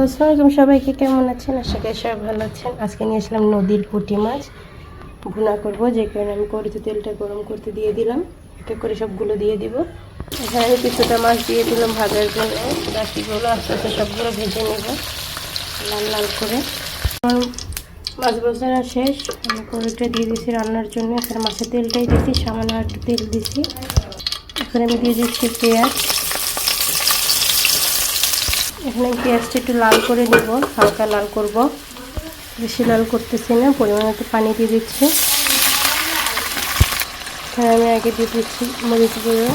আসসালামু আলাইকুম সবাইকে, কেমন আছেন? আশা করি সবাই ভালো আছেন। আজকে নিয়ে আসলাম নদীর পুঁটি মাছ ভুনা করব, যে কারণে আমি কড়াইতে তেলটা গরম করতে দিয়ে দিলাম। এটা করে সবগুলো দিয়ে দিব। এখানে আমি কিছুটা মাছ দিয়ে দিলাম ভাজার জন্য, বাকিগুলো আস্তে আস্তে সবগুলো ভেজে নেব লাল লাল করে। মাছ ভাজানো শেষ, আমি কড়াইটা দিয়ে দিয়েছি রান্নার জন্য। এখানে মাছের তেলটাই দিয়েছি, সামান্য একটু তেল দিয়েছি। এখন আমি দিয়ে দিচ্ছি পেঁয়াজ। এখানে পেঁয়াজটা একটু লাল করে নেব, হালকা লাল করব, বেশি লাল করতেছি না। পরিমাণ একটু পানি দিয়ে দিচ্ছি। এখানে আমি আগে দিয়ে দিচ্ছি মরিচ গুঁড়ো,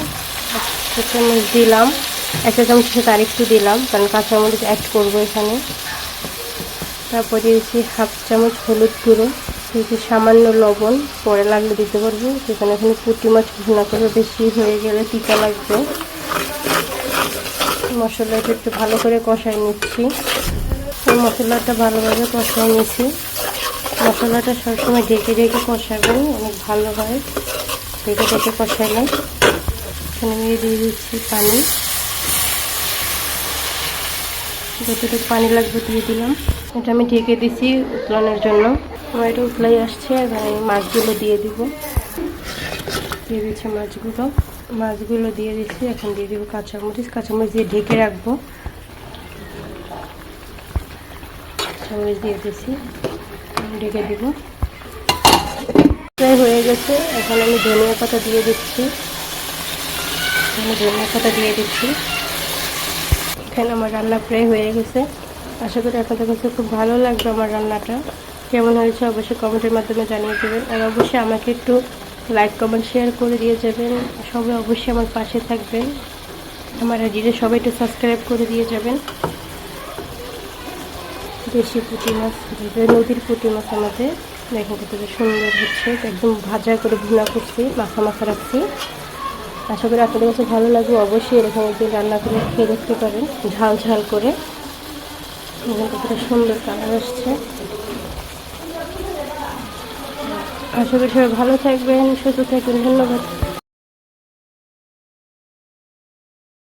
1 চামচ দিলাম। 1 চামচ সাথে আরেকটু দিলাম, কারণ কাঁচামরিচ অ্যাড করবো এখানে। তারপর দিয়েছি 1/2 চামচ হলুদ গুঁড়ো, দিয়েছি সামান্য লবণ, পরে লাগলে দিতে পারবো। সেখানে এখানে পুঁটি মাছ ভুনা করে, বেশি হয়ে গেলে তিতা লাগবে। মশলাটা একটু ভালো করে কষাই নিচ্ছি। মশলাটা ভালোভাবে কষাই নিচ্ছি। মশলাটা সবসময় ঢেকে ঢেকে কষাবেন, অনেক ভালো হয় ঢেকে ঢেকে কষালে। এখানে আমি দিয়ে দিচ্ছি পানি, যতটুকু পানি লাগবে দিয়ে দিলাম। এটা আমি ঢেকে দিচ্ছি উতলানোর জন্য। আমার এটা উতলাই আসছে, এবার আমি মাছগুলো দিয়ে দিব। দিয়ে দিচ্ছি মাছগুলো দিয়ে দিচ্ছি। এখন দিয়ে দিব কাঁচামরিচ দিয়ে ঢেকে রাখবো। কাঁচামরিচ দিয়ে দিচ্ছি, ঢেকে দিব। প্রায় হয়ে গেছে। এখন আমি ধনিয়া পাতা দিয়ে দিচ্ছি। এখানে আমার রান্না প্রায় হয়ে গেছে। আশা করি আপনাদের কাছে খুব ভালো লাগবে আমার রান্নাটা। কেমন হয়েছে অবশ্যই কমেন্টের মাধ্যমে জানিয়ে দেবেন। আর অবশ্যই আমাকে একটু লাইক কমেন্ট শেয়ার করে দিয়ে যাবেন। সবাই অবশ্যই আমার পাশে থাকবেন। আমার আইডিটা সবাই একটু সাবস্ক্রাইব করে দিয়ে যাবেন। দেশি পুঁটি মাছ, নদীর পুঁটি মাছ আমাদের দেখেন কতটা সুন্দর হচ্ছে। একদম ভাজা করে ভুনা করছি, মাখা রাখছি। আশা করি আপনাদের কাছে ভালো লাগবে। অবশ্যই এরকম একদিন রান্না করে খেয়ে দেখতে পারেন, ঝাল ঝাল করে। কতটা সুন্দর কালার আসছে। আশা করি সবাই ভালো থাকবেন, সুস্থ থাকবেন। ধন্যবাদ।